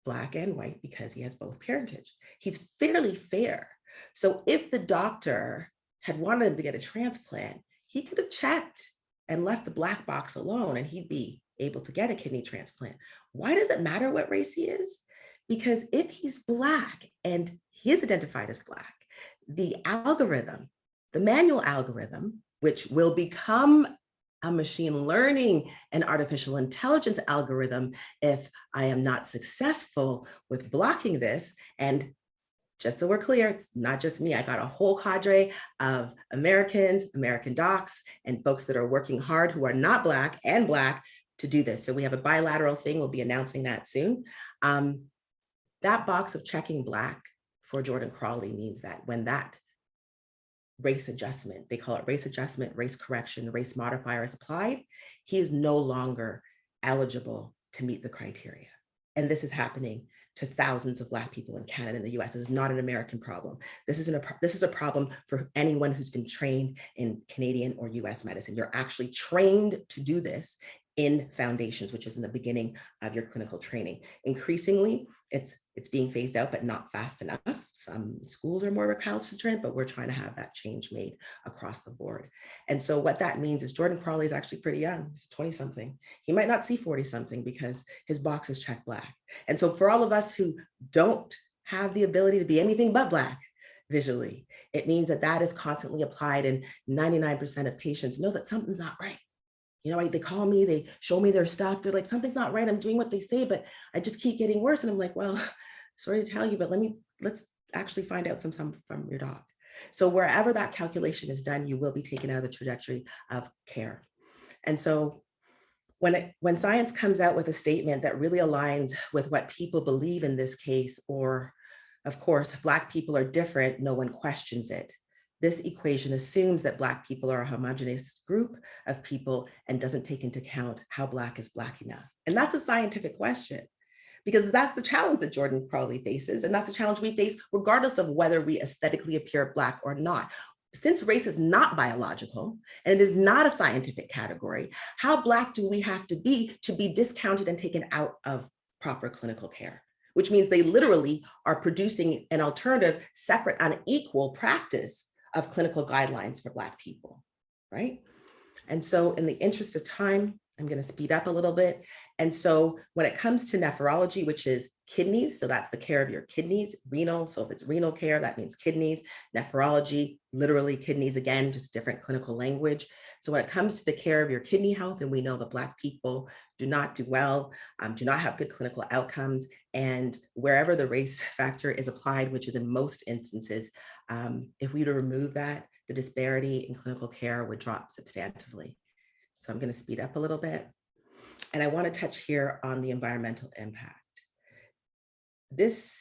Black and white because he has both parentage. He's fairly fair. So if the doctor had wanted him to get a transplant, he could have checked and left the Black box alone and he'd be able to get a kidney transplant. Why does it matter what race he is? Because if he's Black and he is identified as Black, the algorithm, the manual algorithm, which will become a machine learning and artificial intelligence algorithm if I am not successful with blocking this. And just so we're clear, it's not just me. I got a whole cadre of Americans, American docs, and folks that are working hard who are not Black and Black to do this. So we have a bilateral thing. We'll be announcing that soon. That box of checking Black for Jordan Crawley means that when that race adjustment, they call it race adjustment, race correction, race modifier is applied, he is no longer eligible to meet the criteria. And this is happening to thousands of Black people in Canada and the US. This is not an American problem. This is a problem for anyone who's been trained in Canadian or US medicine. You're actually trained to do this in foundations, which is in the beginning of your clinical training. Increasingly, it's being phased out, but not fast enough. Some schools are more recalcitrant, but we're trying to have that change made across the board. And so what that means is Jordan Crawley is actually pretty young. He's 20-something. He might not see 40-something because his box is checked Black. And so for all of us who don't have the ability to be anything but Black visually, it means that that is constantly applied, and 99% of patients know that something's not right. You know, they call me, they show me their stuff. They're like, something's not right. I'm doing what they say, but I just keep getting worse. And I'm like, well, sorry to tell you, but let's actually find out some from your doc. So wherever that calculation is done, you will be taken out of the trajectory of care. And so when science comes out with a statement that really aligns with what people believe in this case, or of course, Black people are different, no one questions it. This equation assumes that Black people are a homogeneous group of people and doesn't take into account how Black is Black enough. And that's a scientific question, because that's the challenge that Jordan Crawley faces. And that's the challenge we face regardless of whether we aesthetically appear Black or not. Since race is not biological and it is not a scientific category, how Black do we have to be discounted and taken out of proper clinical care? Which means they literally are producing an alternative, separate, unequal practice of clinical guidelines for Black people, right? And so in the interest of time, I'm going to speed up a little bit. And so when it comes to nephrology, which is kidneys, so that's the care of your kidneys, renal, so if it's renal care, that means kidneys, nephrology, literally kidneys again, just different clinical language. So when it comes to the care of your kidney health, and we know that Black people do not do well, do not have good clinical outcomes, and wherever the race factor is applied, which is in most instances, if we were to remove that, the disparity in clinical care would drop substantively. So I'm going to speed up a little bit. And I want to touch here on the environmental impact. This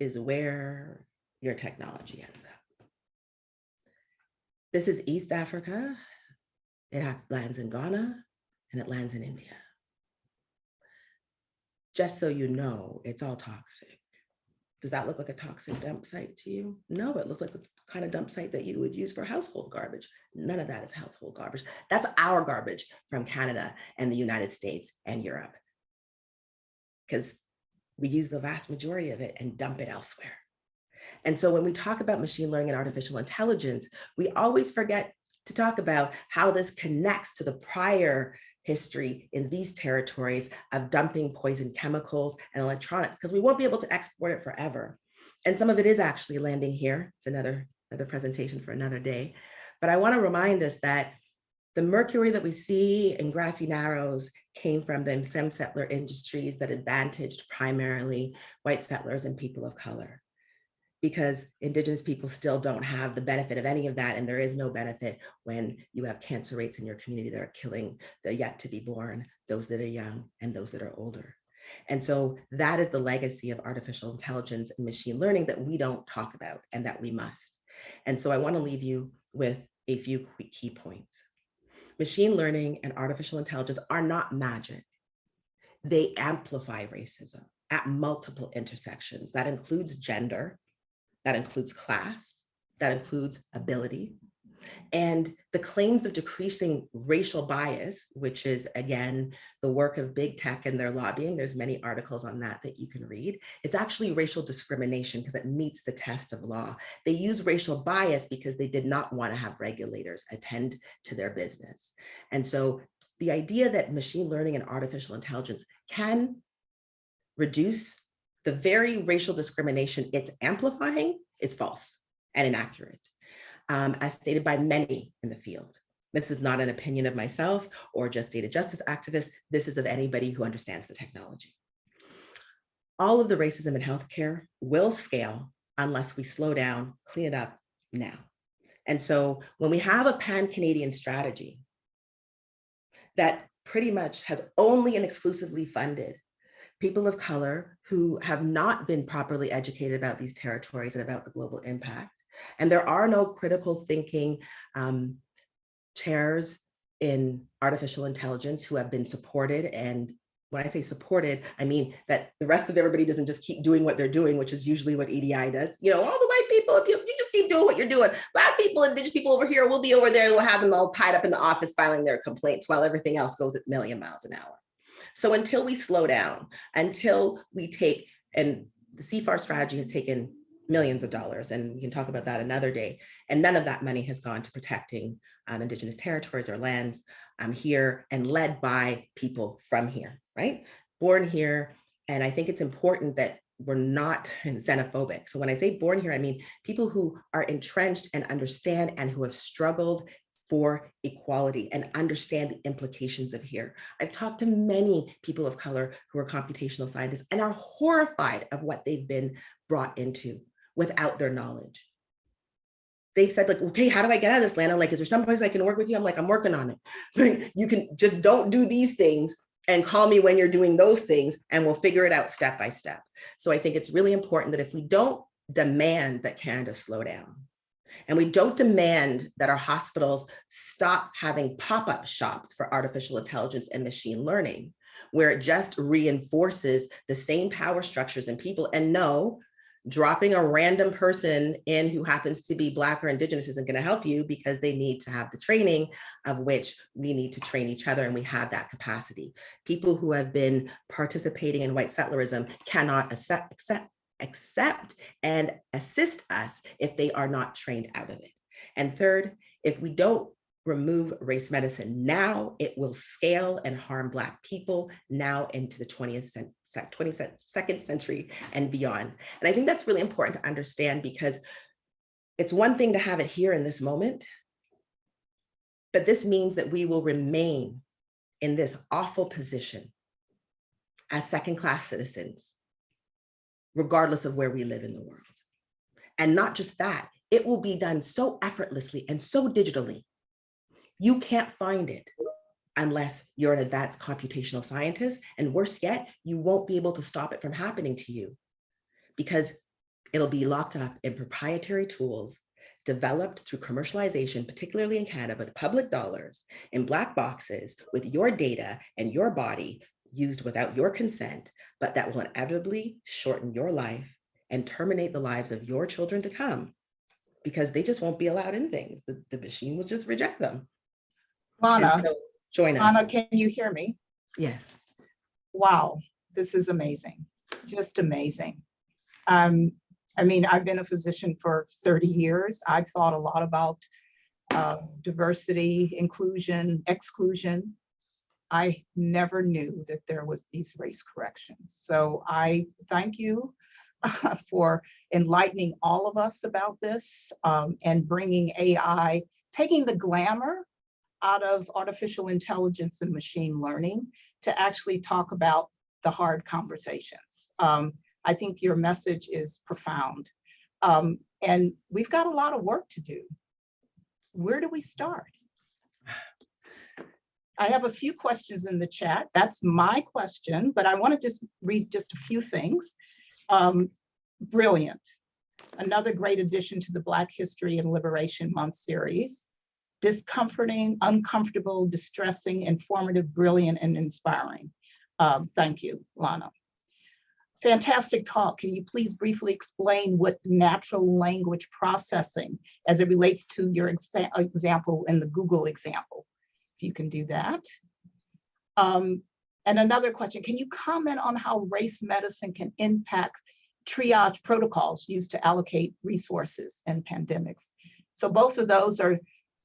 is where your technology ends up. This is East Africa. It lands in Ghana and it lands in India. Just so you know, it's all toxic. Does that look like a toxic dump site to you? No, it looks like the kind of dump site that you would use for household garbage. None of that is household garbage. That's our garbage from Canada and the United States and Europe, because we use the vast majority of it and dump it elsewhere. And so when we talk about machine learning and artificial intelligence, we always forget to talk about how this connects to the prior history in these territories of dumping poison chemicals and electronics, because we won't be able to export it forever. And some of it is actually landing here. It's another presentation for another day. But I want to remind us that the mercury that we see in grassy narrows came from the stem settler industries that advantaged primarily white settlers and people of color, because Indigenous people still don't have the benefit of any of that. And there is no benefit when you have cancer rates in your community that are killing the yet to be born, those that are young and those that are older. And so that is the legacy of artificial intelligence and machine learning that we don't talk about and that we must. And so I want to leave you with a few key points. Machine learning and artificial intelligence are not magic. They amplify racism at multiple intersections. That includes gender, that includes class, that includes ability. And the claims of decreasing racial bias, which is, again, the work of big tech and their lobbying. There's many articles on that you can read. It's actually racial discrimination because it meets the test of law. They use racial bias because they did not want to have regulators attend to their business. And so the idea that machine learning and artificial intelligence can reduce the very racial discrimination it's amplifying is false and inaccurate. As stated by many in the field. This is not an opinion of myself or just data justice activists. This is of anybody who understands the technology. All of the racism in healthcare will scale unless we slow down, clean it up now. And so when we have a pan-Canadian strategy that pretty much has only and exclusively funded people of color who have not been properly educated about these territories and about the global impact, and there are no critical thinking chairs in artificial intelligence who have been supported. And when I say supported, I mean that the rest of everybody doesn't just keep doing what they're doing, which is usually what EDI does. You know, all the white people, if you just keep doing what you're doing. Black people, indigenous people over here, will be over there and we'll have them all tied up in the office filing their complaints while everything else goes at 1,000,000 miles an hour. So until we slow down, until we take, and the CFAR strategy has taken millions of dollars, and we can talk about that another day. And none of that money has gone to protecting indigenous territories or lands here and led by people from here, right? Born here. And I think it's important that we're not xenophobic. So when I say born here, I mean people who are entrenched and understand and who have struggled for equality and understand the implications of here. I've talked to many people of color who are computational scientists and are horrified of what they've been brought into without their knowledge. They've said like, okay, how do I get out of this, Lana? Like, is there some place I can work with you? I'm like, I'm working on it. Like, you can just don't do these things and call me when you're doing those things and we'll figure it out step by step. So I think it's really important that if we don't demand that Canada slow down, and we don't demand that our hospitals stop having pop-up shops for artificial intelligence and machine learning, where it just reinforces the same power structures in people. And no, dropping a random person in who happens to be Black or Indigenous isn't going to help you, because they need to have the training of which we need to train each other, and we have that capacity. People who have been participating in white settlerism cannot accept and assist us if they are not trained out of it. And third, if we don't remove race medicine now, it will scale and harm Black people now into the 22nd century and beyond. And I think that's really important to understand, because it's one thing to have it here in this moment, but this means that we will remain in this awful position as second-class citizens, regardless of where we live in the world. And not just that, it will be done so effortlessly and so digitally. You can't find it unless you're an advanced computational scientist. And worse yet, you won't be able to stop it from happening to you, because it'll be locked up in proprietary tools developed through commercialization, particularly in Canada, with public dollars, in black boxes with your data and your body used without your consent, but that will inevitably shorten your life and terminate the lives of your children to come, because they just won't be allowed in things. The machine will just reject them. Lana, So, join us. Lana, can you hear me? Yes. Wow, this is amazing, just amazing. I mean, I've been a physician for 30 years. I've thought a lot about diversity, inclusion, exclusion. I never knew that there was these race corrections. So I thank you for enlightening all of us about this and bringing AI, taking the glamour out of artificial intelligence and machine learning to actually talk about the hard conversations. I think your message is profound. And we've got a lot of work to do. Where do we start? I have a few questions in the chat. That's my question, but I want to just read just a few things. Brilliant. Another great addition to the Black History and Liberation Month series. Discomforting, uncomfortable, distressing, informative, brilliant, and inspiring. Thank you, Lana. Fantastic talk. Can you please briefly explain what natural language processing as it relates to your example in the Google example? If you can do that. And another question, can you comment on how race medicine can impact triage protocols used to allocate resources in pandemics? So both of those are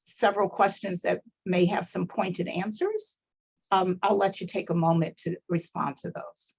several questions that may have some pointed answers. I'll let you take a moment to respond to those.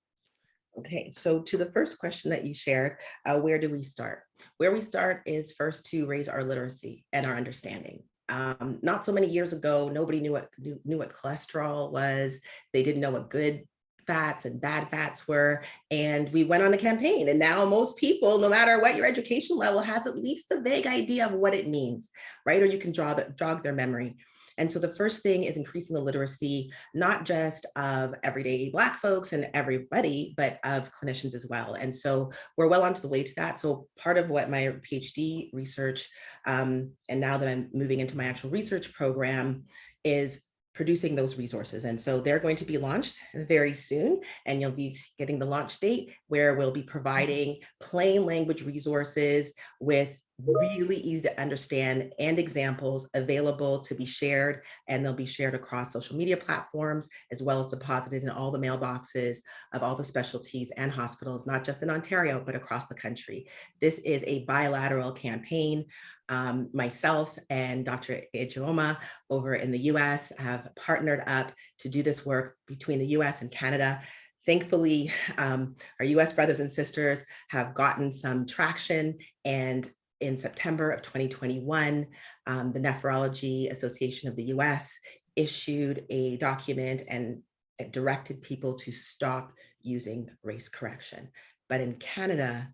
Okay, so to the first question that you shared, where do we start? Where we start is first to raise our literacy and our understanding. Not so many years ago, nobody knew what cholesterol was. They didn't know what good fats and bad fats were. And we went on a campaign. And now most people, no matter what your education level, has at least a vague idea of what it means, right? Or you can jog their memory. And so the first thing is increasing the literacy, not just of everyday Black folks and everybody, but of clinicians as well. And so we're well onto the way to that. So part of what my PhD research, and now that I'm moving into my actual research program, is producing those resources. And so they're going to be launched very soon, and you'll be getting the launch date where we'll be providing plain language resources with really easy to understand and examples available to be shared, and they'll be shared across social media platforms, as well as deposited in all the mailboxes of all the specialties and hospitals, not just in Ontario, but across the country. This is a bilateral campaign. Myself and Dr. Ejoma over in the US have partnered up to do this work between the US and Canada. Thankfully, our US brothers and sisters have gotten some traction, and in September of 2021, the Nephrology Association of the US issued a document and it directed people to stop using race correction. But in Canada,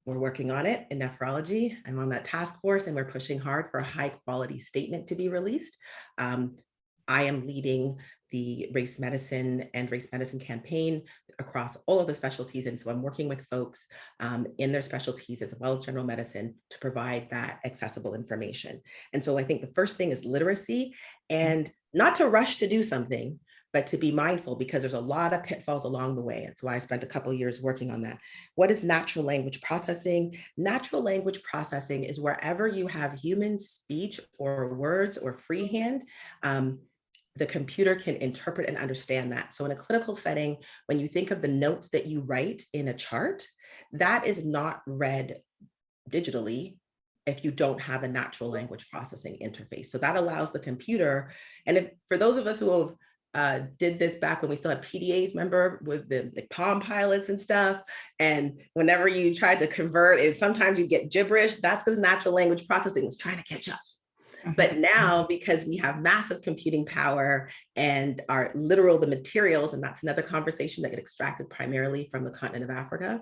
we're working on it in nephrology. I'm on that task force, and we're pushing hard for a high quality statement to be released. I am leading the race medicine and race medicine campaign across all of the specialties. And so I'm working with folks in their specialties as well as general medicine to provide that accessible information. And so I think the first thing is literacy, and not to rush to do something, but to be mindful, because there's a lot of pitfalls along the way. That's why I spent a couple of years working on that. What is natural language processing? Natural language processing is wherever you have human speech or words or freehand, the computer can interpret and understand that. So in a clinical setting, when you think of the notes that you write in a chart, that is not read digitally if you don't have a natural language processing interface. So that allows the computer, and if, for those of us who have did this back when we still had PDAs, remember, with the Palm Pilots and stuff. And whenever you tried to convert it, sometimes you get gibberish. That's because natural language processing was trying to catch up. But now, because we have massive computing power and are literal, the materials, and that's another conversation that get extracted primarily from the continent of Africa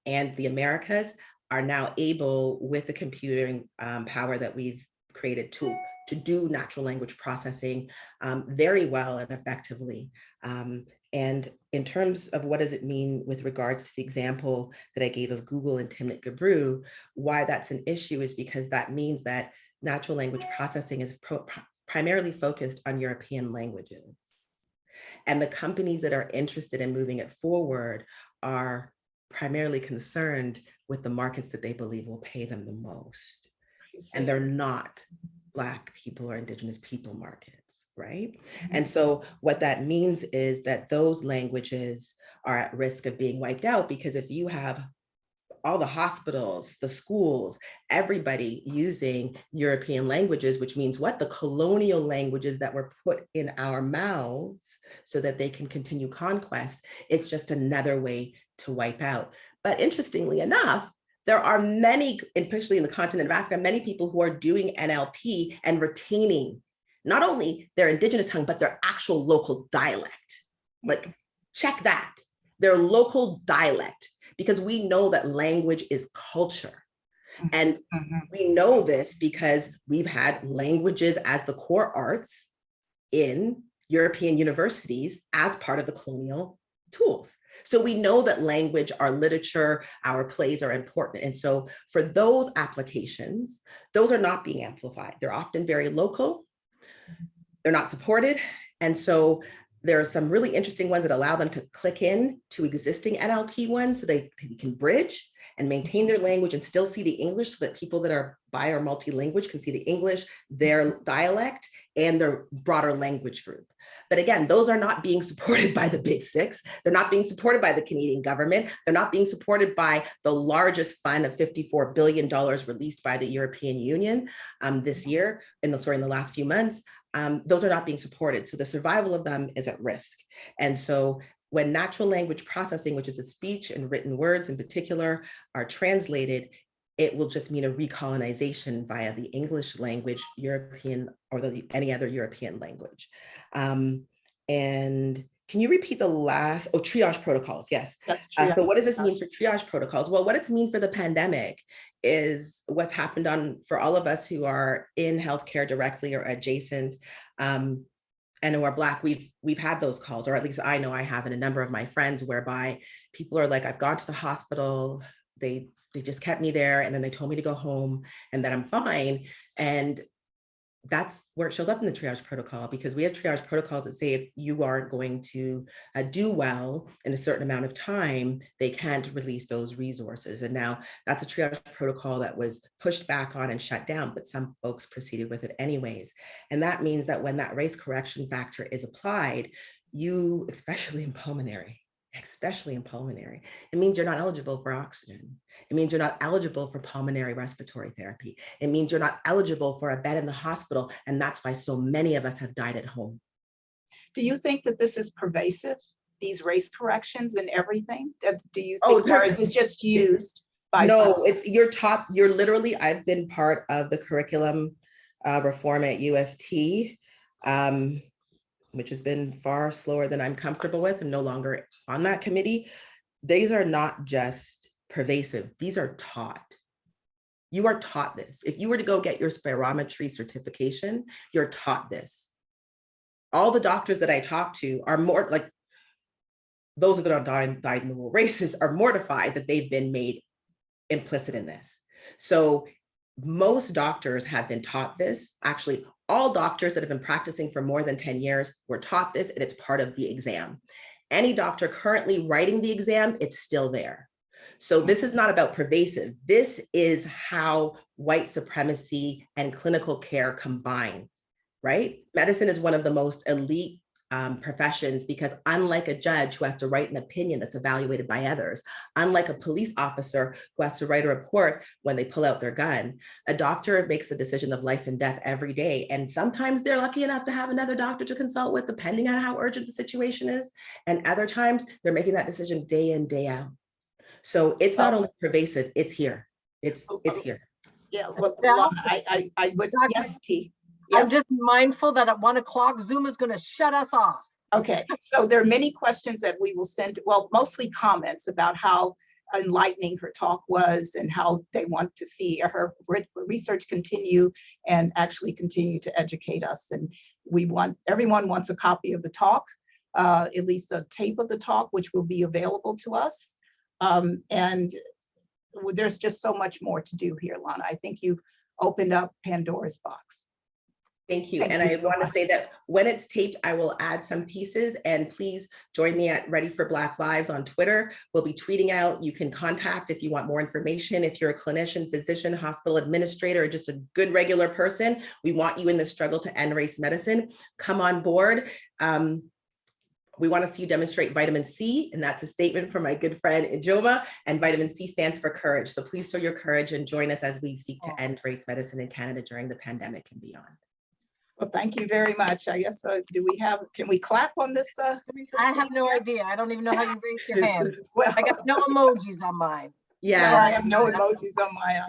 and the Americas, are now able, with the computing power that we've created, to do natural language processing very well and effectively. And in terms of what does it mean with regards to the example that I gave of Google and Timnit Gebru, why that's an issue is because that means that natural language processing is primarily focused on European languages. And the companies that are interested in moving it forward are primarily concerned with the markets that they believe will pay them the most. And they're not Black people or Indigenous people markets, right? And so what that means is that those languages are at risk of being wiped out, because if you have all the hospitals, the schools, everybody using European languages, which means what? The colonial languages that were put in our mouths so that they can continue conquest, it's just another way to wipe out. But interestingly enough, there are many, especially in the continent of Africa, many people who are doing NLP and retaining not only their indigenous tongue, but their actual local dialect. Like, check that, their local dialect, because we know that language is culture. And we know this because we've had languages as the core arts in European universities as part of the colonial tools. So we know that language, our literature, our plays are important. And so for those applications, those are not being amplified. They're often very local. They're not supported. And so There are some really interesting ones that allow them to click in to existing NLP ones so they can bridge and maintain their language and still see the English, so that people that are bi or multi-language can see the English, their dialect, and their broader language group. But again, those are not being supported by the big six. They're not being supported by the Canadian government. They're not being supported by the largest fund of $54 billion released by the European Union this year, in the last few months. Those are not being supported. So the survival of them is at risk. And so when natural language processing, which is the speech and written words in particular, are translated, it will just mean a recolonization via the English language, European, or any other European language. And can you repeat the last, triage protocols, yes. That's So what does this mean for triage protocols? Well, what it's mean for the pandemic is what's happened for all of us who are in healthcare directly or adjacent, and who are Black. We've had those calls, or at least I know I have, and a number of my friends, whereby people are like, I've gone to the hospital, they just kept me there, and then they told me to go home and that I'm fine. And that's where it shows up in the triage protocol, because we have triage protocols that say if you aren't going to do well in a certain amount of time, they can't release those resources. And now that's a triage protocol that was pushed back on and shut down, but some folks proceeded with it anyways. And that means that when that race correction factor is applied, you, especially in pulmonary, it means you're not eligible for oxygen. It means you're not eligible for pulmonary respiratory therapy. It means you're not eligible for a bed in the hospital. And that's why so many of us have died at home. Do you think that this is pervasive, these race corrections and everything? Do you think, or is it just used by No, you're literally, I've been part of the curriculum reform at UFT, which has been far slower than I'm comfortable with. I'm no longer on that committee. These are not just pervasive, these are taught. You are taught this. If you were to go get your spirometry certification, you're taught this. All the doctors that I talk to are more like, those that are dyed in the wool races are mortified that they've been made implicit in this. So most doctors have been taught this. Actually, all doctors that have been practicing for more than 10 years were taught this, and it's part of the exam. Any doctor currently writing the exam, it's still there. So this is not about pervasive. This is how white supremacy and clinical care combine, right? Medicine is one of the most elite professions, because unlike a judge who has to write an opinion that's evaluated by others, unlike a police officer who has to write a report when they pull out their gun, a doctor makes the decision of life and death every day. And sometimes they're lucky enough to have another doctor to consult with, depending on how urgent the situation is. And other times they're making that decision day in, day out. So it's not only pervasive, it's here. It's here. Yeah, well, I would, yes, T. I'm Yes. just mindful that at 1 o'clock, Zoom is going to shut us off. Okay, so there are many questions that we will send, well, mostly comments about how enlightening her talk was and how they want to see her research continue and actually continue to educate us. And everyone wants a copy of the talk, at least a tape of the talk, which will be available to us. And there's just so much more to do here, Lana. I think you've opened up Pandora's box. Thank you. And I want to say that when it's taped, I will add some pieces, and please join me at Ready for Black Lives on Twitter. We'll be tweeting out. You can contact if you want more information. If you're a clinician, physician, hospital administrator, or just a good regular person, we want you in the struggle to end race medicine. Come on board. We want to see you demonstrate vitamin C, and that's a statement from my good friend Ijoma, and vitamin C stands for courage. So please show your courage and join us as we seek to end race medicine in Canada during the pandemic and beyond. Well, thank you very much. I guess, can we clap on this? I have no idea. I don't even know how you raise your hand. Well, I got no emojis on mine. Yeah. I have no emojis on mine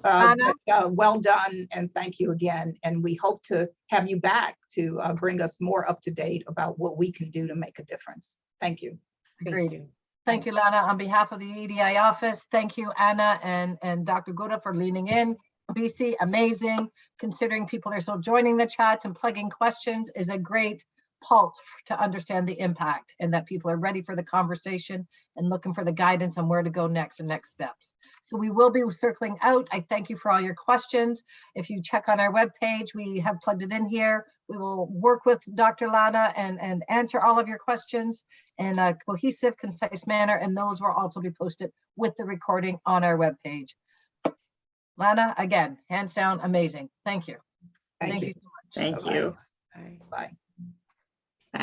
either. Well done, and thank you again. And we hope to have you back to bring us more up to date about what we can do to make a difference. Thank you. Agreed. Thank you, Lana. On behalf of the EDI office, thank you, Anna and Dr. Gouda, for leaning in. BC, amazing. Considering people are still joining the chats and plugging questions is a great pulse to understand the impact, and that people are ready for the conversation and looking for the guidance on where to go next and next steps. So we will be circling out. I thank you for all your questions. If you check on our webpage, we have plugged it in here. We will work with Dr. Lana and answer all of your questions in a cohesive, concise manner, and those will also be posted with the recording on our webpage. Lana, again, hands down, amazing. Thank you. Thank you. So much. Thank Bye-bye. you. Bye. Bye.